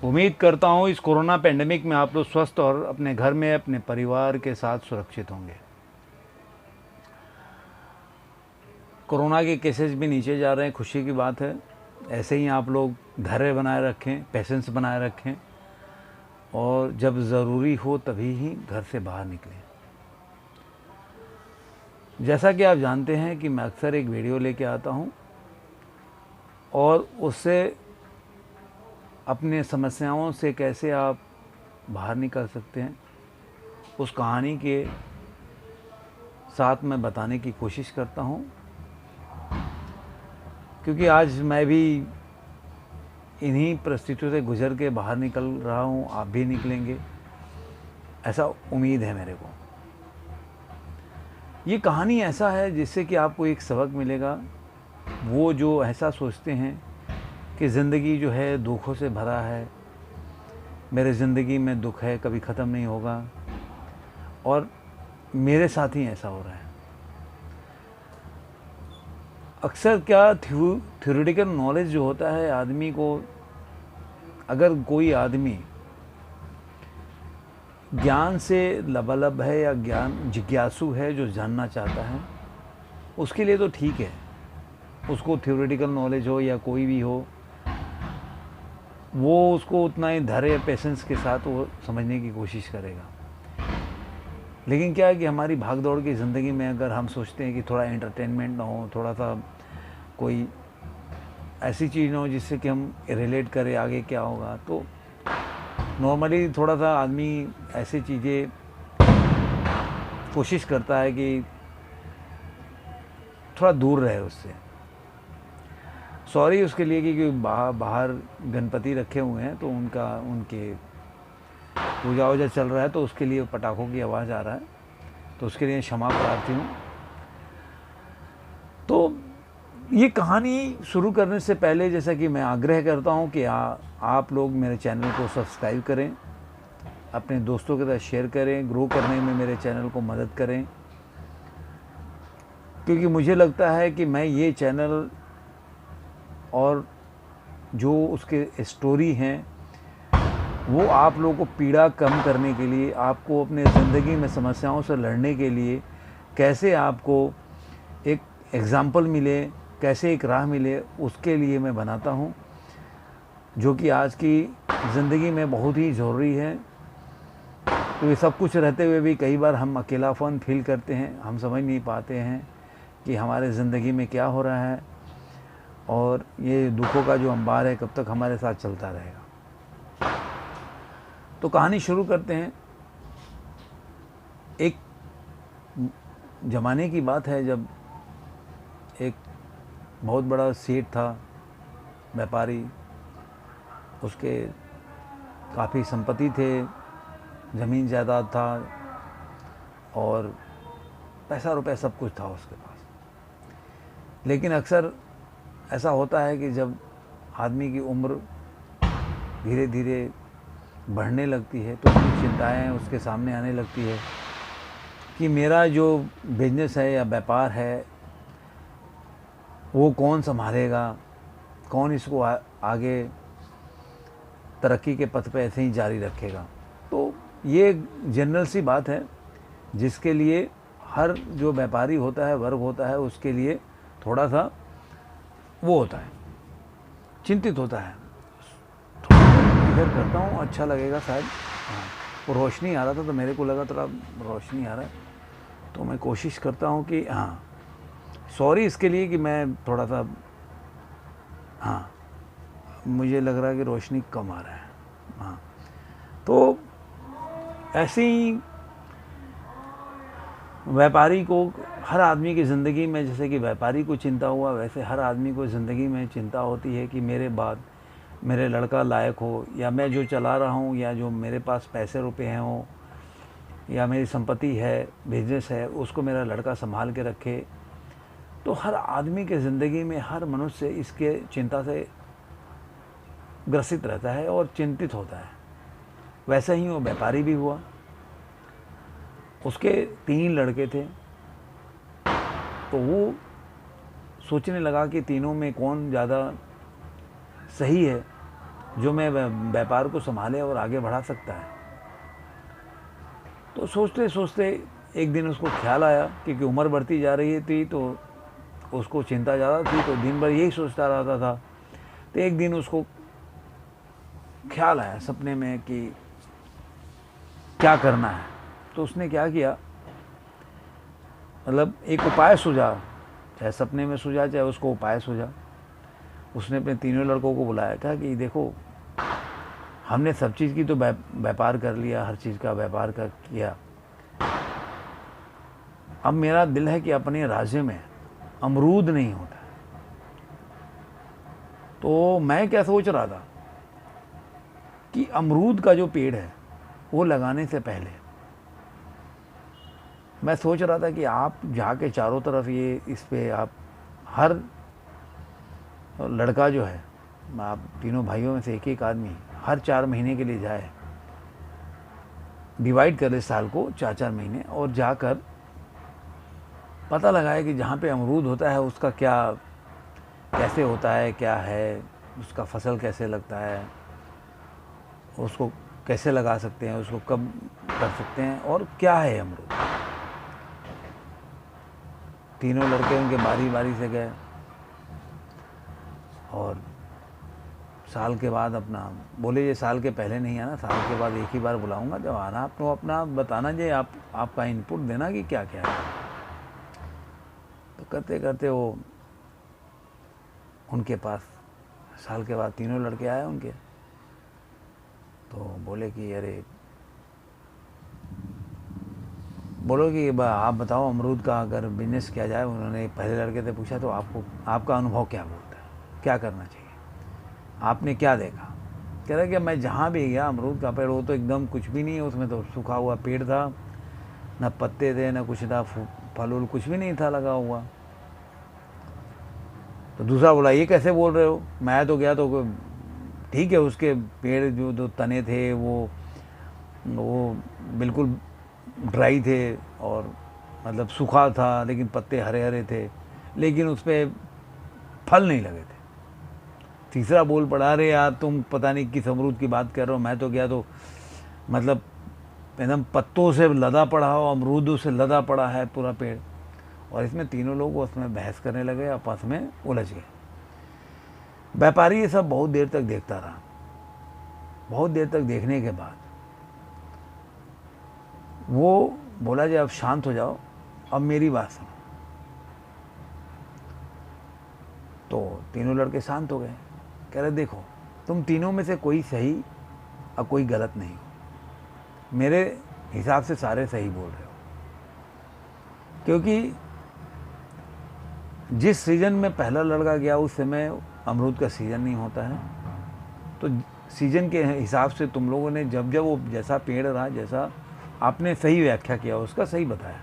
उम्मीद करता हूँ इस कोरोना पेंडेमिक में आप लोग स्वस्थ और अपने घर में अपने परिवार के साथ सुरक्षित होंगे। कोरोना के केसेस भी नीचे जा रहे हैं, खुशी की बात है। ऐसे ही आप लोग धैर्य बनाए रखें, पेशेंस बनाए रखें और जब ज़रूरी हो तभी ही घर से बाहर निकलें। जैसा कि आप जानते हैं कि मैं अक्सर एक वीडियो लेके आता हूँ और उससे अपने समस्याओं से कैसे आप बाहर निकल सकते हैं उस कहानी के साथ मैं बताने की कोशिश करता हूँ, क्योंकि आज मैं भी इन्हीं परिस्थितियों से गुजर के बाहर निकल रहा हूँ। आप भी निकलेंगे, ऐसा उम्मीद है मेरे को। ये कहानी ऐसा है जिससे कि आपको एक सबक मिलेगा। वो जो ऐसा सोचते हैं कि ज़िंदगी जो है दुखों से भरा है, मेरे ज़िंदगी में दुख है, कभी ख़त्म नहीं होगा और मेरे साथ ही ऐसा हो रहा है। अक्सर क्या थ्योरेटिकल नॉलेज जो होता है आदमी को, अगर कोई आदमी ज्ञान से लबालब है या ज्ञान जिज्ञासु है, जो जानना चाहता है, उसके लिए तो ठीक है। उसको थ्योरेटिकल नॉलेज हो या कोई भी हो, वो उसको उतना ही धैर्य पेशेंस के साथ वो समझने की कोशिश करेगा। लेकिन क्या है कि हमारी भाग दौड़ की ज़िंदगी में अगर हम सोचते हैं कि थोड़ा एंटरटेनमेंट ना हो, थोड़ा सा कोई ऐसी चीज़ ना हो जिससे कि हम रिलेट करें आगे क्या होगा, तो नॉर्मली थोड़ा सा आदमी ऐसी चीज़ें कोशिश करता है कि थोड़ा दूर रहे उससे। सॉरी उसके लिए कि बाहर गणपति रखे हुए हैं तो उनके पूजा वूजा चल रहा है, तो उसके लिए पटाखों की आवाज़ आ रहा है, तो उसके लिए क्षमा प्रार्थी हूँ। तो ये कहानी शुरू करने से पहले जैसा कि मैं आग्रह करता हूँ कि आप लोग मेरे चैनल को सब्सक्राइब करें, अपने दोस्तों के साथ शेयर करें, ग्रो करने में मेरे चैनल को मदद करें, क्योंकि मुझे लगता है कि मैं ये चैनल और जो उसके स्टोरी हैं वो आप लोगों को पीड़ा कम करने के लिए, आपको अपने ज़िंदगी में समस्याओं से लड़ने के लिए कैसे आपको एक एग्ज़ाम्पल मिले, कैसे एक राह मिले, उसके लिए मैं बनाता हूँ, जो कि आज की ज़िंदगी में बहुत ही ज़रूरी है। तो ये सब कुछ रहते हुए भी कई बार हम अकेलापन फील करते हैं, हम समझ नहीं पाते हैं कि हमारे ज़िंदगी में क्या हो रहा है और ये दुखों का जो अंबार है कब तक हमारे साथ चलता रहेगा। तो कहानी शुरू करते हैं। एक ज़माने की बात है जब एक बहुत बड़ा सेठ था, व्यापारी, उसके काफ़ी संपत्ति थे, ज़मीन जायदाद था और पैसा रुपया सब कुछ था उसके पास। लेकिन अक्सर ऐसा होता है कि जब आदमी की उम्र धीरे धीरे बढ़ने लगती है तो उसकी चिंताएं उसके सामने आने लगती है कि मेरा जो बिजनेस है या व्यापार है वो कौन संभालेगा, कौन इसको आगे तरक्की के पथ पे ऐसे ही जारी रखेगा। तो ये जनरल सी बात है जिसके लिए हर जो व्यापारी होता है, वर्ग होता है, उसके लिए थोड़ा सा वो होता है, चिंतित होता है। इधर करता हूँ, अच्छा लगेगा शायद। हाँ, वो रोशनी आ रहा था तो मेरे को लगा थोड़ा रोशनी आ रहा है, तो मैं कोशिश करता हूँ कि हाँ, सॉरी इसके लिए कि मैं थोड़ा सा, हाँ, मुझे लग रहा है कि रोशनी कम आ रहा है। हाँ, तो ऐसे ही व्यापारी को, हर आदमी की ज़िंदगी में जैसे कि व्यापारी को चिंता हुआ, वैसे हर आदमी को ज़िंदगी में चिंता होती है कि मेरे बाद मेरे लड़का लायक हो, या मैं जो चला रहा हूँ, या जो मेरे पास पैसे रुपए हैं हो, या मेरी संपत्ति है, बिजनेस है, उसको मेरा लड़का संभाल के रखे। तो हर आदमी के ज़िंदगी में हर मनुष्य इसके चिंता से ग्रसित रहता है और चिंतित होता है। वैसे ही वो व्यापारी भी हुआ। उसके 3 लड़के थे, तो वो सोचने लगा कि तीनों में कौन ज़्यादा सही है जो मैं व्यापार को संभाले और आगे बढ़ा सकता है। तो सोचते सोचते एक दिन उसको ख्याल आया, क्योंकि उम्र बढ़ती जा रही थी तो उसको चिंता ज़्यादा थी, तो दिन भर यही सोचता रहता था। तो एक दिन उसको ख्याल आया सपने में कि क्या करना है। तो उसने क्या किया, मतलब एक उपाय सूझा, चाहे सपने में सूझा चाहे उसको उपाय सूझा। उसने अपने तीनों लड़कों को बुलाया, कहा कि देखो, हमने सब चीज़ की तो व्यापार कर लिया, हर चीज़ का व्यापार कर किया, अब मेरा दिल है कि अपने राज्य में अमरूद नहीं होता। तो मैं क्या सोच रहा था कि अमरूद का जो पेड़ है वो लगाने से पहले मैं सोच रहा था कि आप जाके चारों तरफ ये इस पे आप हर लड़का जो है, आप तीनों भाइयों में से एक एक आदमी हर 4 महीने के लिए जाए, डिवाइड करे साल को 4-4 महीने, और जाकर पता लगाए कि जहाँ पे अमरूद होता है उसका क्या कैसे होता है, क्या है उसका फसल, कैसे लगता है, उसको कैसे लगा सकते हैं, उसको कब कर सकते हैं, और क्या है अमरूद। तीनों लड़के उनके बारी बारी से गए और साल के बाद अपना बोले, ये साल के पहले नहीं आना, साल के बाद एक ही बार बुलाऊंगा, जब आना आप तो अपना बताना, जे आपका इनपुट देना कि क्या क्या है। तो करते करते वो उनके पास साल के बाद तीनों लड़के आए उनके, तो बोले कि अरे, बोलो कि आप बताओ अमरूद का अगर बिजनेस किया जाए। उन्होंने पहले लड़के से पूछा, तो आपका अनुभव क्या बोलता है, क्या करना चाहिए, आपने क्या देखा। कह रहा कि मैं जहाँ भी गया अमरूद का पेड़, वो तो एकदम कुछ भी नहीं है, उसमें तो सूखा हुआ पेड़ था, ना पत्ते थे ना कुछ था, फल उल कुछ भी नहीं था लगा हुआ। तो दूसरा बोला, ये कैसे बोल रहे हो, मैं तो गया तो ठीक है, उसके पेड़ जो तने थे वो बिल्कुल ड्राई थे और मतलब सूखा था, लेकिन पत्ते हरे हरे थे, लेकिन उस पर फल नहीं लगे थे। तीसरा बोल पड़ा, अरे यार तुम पता नहीं किस अमरूद की बात कर रहे हो, मैं तो गया तो मतलब एकदम पत्तों से लदा पड़ा हो, अमरूदों से लदा पड़ा है पूरा पेड़। और इसमें तीनों लोग उसमें बहस करने लगे, आपस में उलझ गए। व्यापारी ये सब बहुत देर तक देखता रहा। बहुत देर तक देखने के बाद वो बोला, जी अब शांत हो जाओ, अब मेरी बात सुनो। तो तीनों लड़के शांत हो गए। कह रहे, देखो तुम तीनों में से कोई सही और कोई गलत नहीं हो, मेरे हिसाब से सारे सही बोल रहे हो, क्योंकि जिस सीज़न में पहला लड़का गया उस समय अमरूद का सीज़न नहीं होता है। तो सीज़न के हिसाब से तुम लोगों ने जब जब वो जैसा पेड़ रहा, जैसा आपने सही व्याख्या किया, उसका सही बताया,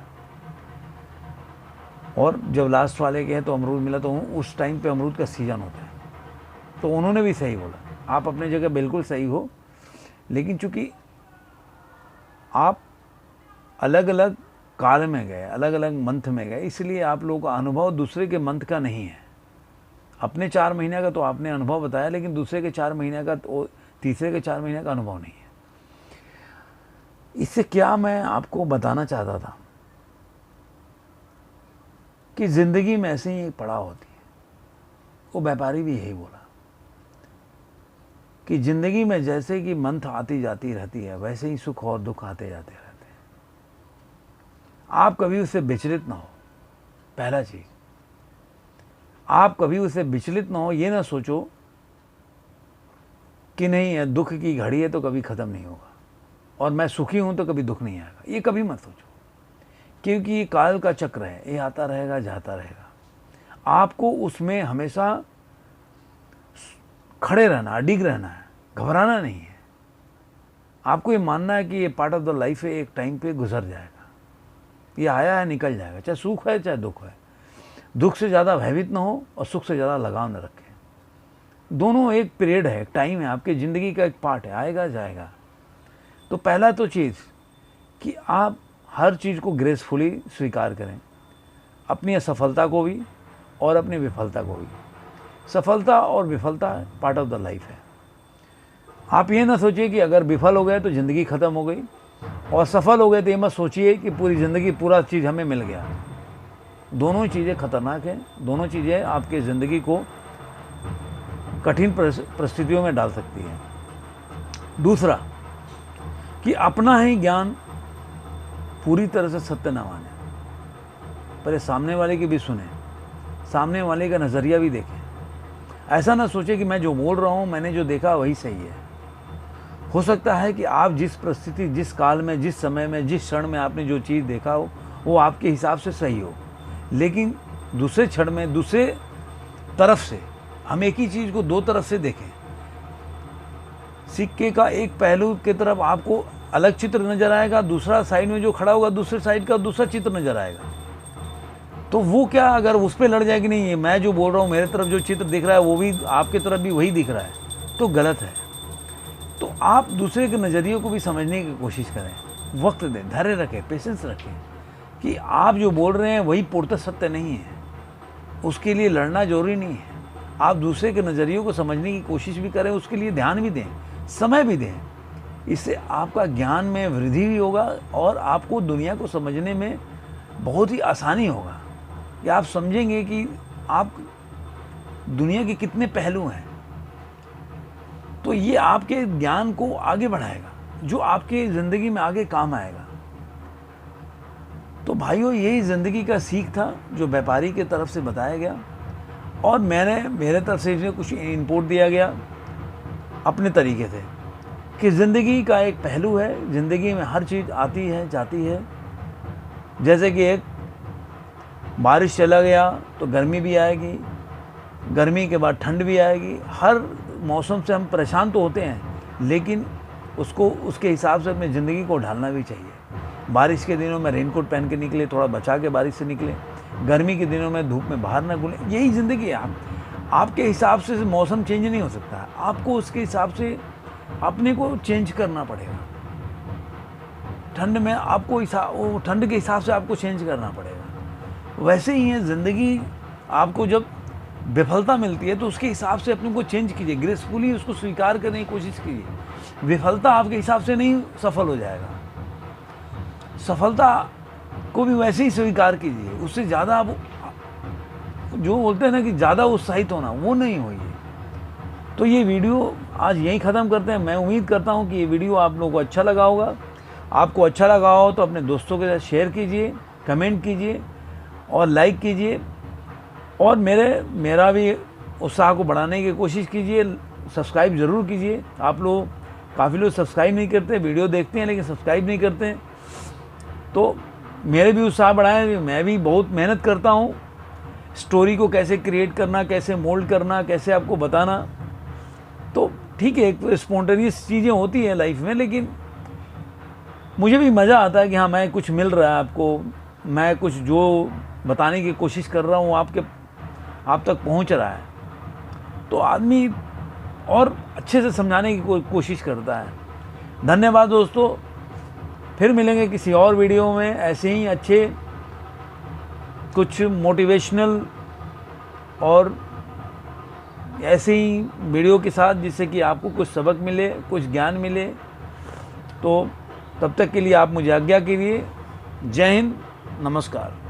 और जब लास्ट वाले के हैं तो अमरूद मिला, तो उस टाइम पे अमरूद का सीज़न होता है, तो उन्होंने भी सही बोला। आप अपने जगह बिल्कुल सही हो, लेकिन चूंकि आप अलग अलग काल में गए, अलग अलग मंथ में गए, इसलिए आप लोगों का अनुभव दूसरे के मंथ का नहीं है। अपने 4 महीने का तो आपने अनुभव बताया, लेकिन दूसरे के 4 महीने का, तो तीसरे के 4 महीने का अनुभव नहीं है। इससे क्या मैं आपको बताना चाहता था कि जिंदगी में ऐसे ही पड़ाव होती है। वो व्यापारी भी यही बोला कि जिंदगी में जैसे कि मंथ आती जाती रहती है, वैसे ही सुख और दुख आते जाते रहते हैं। आप कभी उससे विचलित ना हो। पहला चीज, आप कभी उससे विचलित ना हो। ये ना सोचो कि नहीं है, दुख की घड़ी है तो कभी खत्म नहीं होगा, और मैं सुखी हूं तो कभी दुख नहीं आएगा, ये कभी मत सोचो, क्योंकि ये काल का चक्र है, ये आता रहेगा जाता रहेगा। आपको उसमें हमेशा खड़े रहना, अडिग रहना है, घबराना नहीं है। आपको ये मानना है कि ये पार्ट ऑफ द लाइफ है, एक टाइम पे गुजर जाएगा, ये आया है निकल जाएगा, चाहे सुख है चाहे दुख है। दुख से ज़्यादा भयभीत ना हो और सुख से ज़्यादा लगाव न रखें। दोनों एक पीरियड है, एक टाइम है, आपकी ज़िंदगी का एक पार्ट है, आएगा जाएगा। तो पहला तो चीज़ कि आप हर चीज़ को ग्रेसफुली स्वीकार करें, अपनी असफलता को भी और अपनी विफलता को भी। सफलता और विफलता पार्ट ऑफ द लाइफ है। आप ये ना सोचिए कि अगर विफल हो गए तो ज़िंदगी ख़त्म हो गई, और सफल हो गए तो ये मत सोचिए कि पूरी ज़िंदगी पूरा चीज़ हमें मिल गया। दोनों ही चीज़ें खतरनाक हैं, दोनों चीज़ें आपके ज़िंदगी को कठिन परिस्थितियों में डाल सकती हैं। दूसरा कि अपना ही ज्ञान पूरी तरह से सत्य ना माने, पहले सामने वाले की भी सुने, सामने वाले का नज़रिया भी देखें। ऐसा ना सोचे कि मैं जो बोल रहा हूँ, मैंने जो देखा वही सही है। हो सकता है कि आप जिस परिस्थिति, जिस काल में, जिस समय में, जिस क्षण में आपने जो चीज़ देखा हो वो आपके हिसाब से सही हो, लेकिन दूसरे क्षण में दूसरे तरफ से हम एक ही चीज़ को दो तरफ से देखें। सिक्के का एक पहलू की तरफ आपको अलग चित्र नज़र आएगा, दूसरा साइड में जो खड़ा होगा दूसरे साइड का दूसरा चित्र नज़र आएगा। तो वो क्या, अगर उस पर लड़ जाए कि नहीं, मैं जो बोल रहा हूँ, मेरे तरफ जो चित्र दिख रहा है वो भी आपकी तरफ भी वही दिख रहा है, तो गलत है। तो आप दूसरे के नज़रिए को भी समझने की कोशिश करें, वक्त दें, धैर्य रखें, पेशेंस रखें कि आप जो बोल रहे हैं वही पूर्णतः सत्य नहीं है, उसके लिए लड़ना जरूरी नहीं है। आप दूसरे के नज़रिए को समझने की कोशिश भी करें, उसके लिए ध्यान भी दें, समय भी दें। इससे आपका ज्ञान में वृद्धि भी होगा और आपको दुनिया को समझने में बहुत ही आसानी होगा कि आप समझेंगे कि आप दुनिया के कितने पहलू हैं। तो ये आपके ज्ञान को आगे बढ़ाएगा, जो आपके ज़िंदगी में आगे काम आएगा। तो भाइयों, यही ज़िंदगी का सीख था जो व्यापारी के तरफ से बताया गया, और मेरे तरफ से इसमें कुछ इनपुट दिया गया अपने तरीके से कि ज़िंदगी का एक पहलू है, ज़िंदगी में हर चीज़ आती है जाती है। जैसे कि एक बारिश चला गया तो गर्मी भी आएगी, गर्मी के बाद ठंड भी आएगी। हर मौसम से हम परेशान तो होते हैं, लेकिन उसको उसके हिसाब से अपनी ज़िंदगी को ढालना भी चाहिए। बारिश के दिनों में रेनकोट पहन के निकले, थोड़ा बचा के बारिश से निकले। गर्मी के दिनों में धूप में बाहर ना घुले। यही ज़िंदगी है। आपके हिसाब से मौसम चेंज नहीं हो सकता है, आपको उसके हिसाब से अपने को चेंज करना पड़ेगा। ठंड में आपको ठंड के हिसाब से आपको चेंज करना पड़ेगा। वैसे ही है ज़िंदगी, आपको जब विफलता मिलती है तो उसके हिसाब से अपने को चेंज कीजिए, ग्रेसफुली उसको स्वीकार करने की कोशिश कीजिए। विफलता आपके हिसाब से नहीं सफल हो जाएगा, सफलता को भी वैसे ही स्वीकार कीजिए। उससे ज़्यादा आप जो बोलते हैं ना कि ज़्यादा उत्साहित होना, वो नहीं होइए। तो ये वीडियो आज यहीं ख़त्म करते हैं। मैं उम्मीद करता हूँ कि ये वीडियो आप लोगों को अच्छा लगा होगा। आपको अच्छा लगा हो तो अपने दोस्तों के साथ शेयर कीजिए, कमेंट कीजिए और लाइक कीजिए, और मेरा भी उत्साह को बढ़ाने की कोशिश कीजिए। सब्सक्राइब ज़रूर कीजिए। आप लोग, काफ़ी लोग सब्सक्राइब नहीं करते, वीडियो देखते हैं लेकिन सब्सक्राइब नहीं करते हैं। तो मेरे भी उत्साह बढ़ाएं। मैं भी बहुत मेहनत करता हूँ स्टोरी को कैसे क्रिएट करना, कैसे मोल्ड करना, कैसे आपको बताना। तो ठीक है, एक स्पॉन्टेनियस चीज़ें होती हैं लाइफ में, लेकिन मुझे भी मज़ा आता है कि हाँ, मैं कुछ मिल रहा है आपको, मैं कुछ जो बताने की कोशिश कर रहा हूँ आप तक पहुँच रहा है। तो आदमी और अच्छे से समझाने की कोशिश करता है। धन्यवाद दोस्तों, फिर मिलेंगे किसी और वीडियो में ऐसे ही अच्छे कुछ मोटिवेशनल और ऐसे ही वीडियो के साथ, जिससे कि आपको कुछ सबक मिले, कुछ ज्ञान मिले। तो तब तक के लिए आप मुझे आज्ञा कीजिए। जय हिंद, नमस्कार।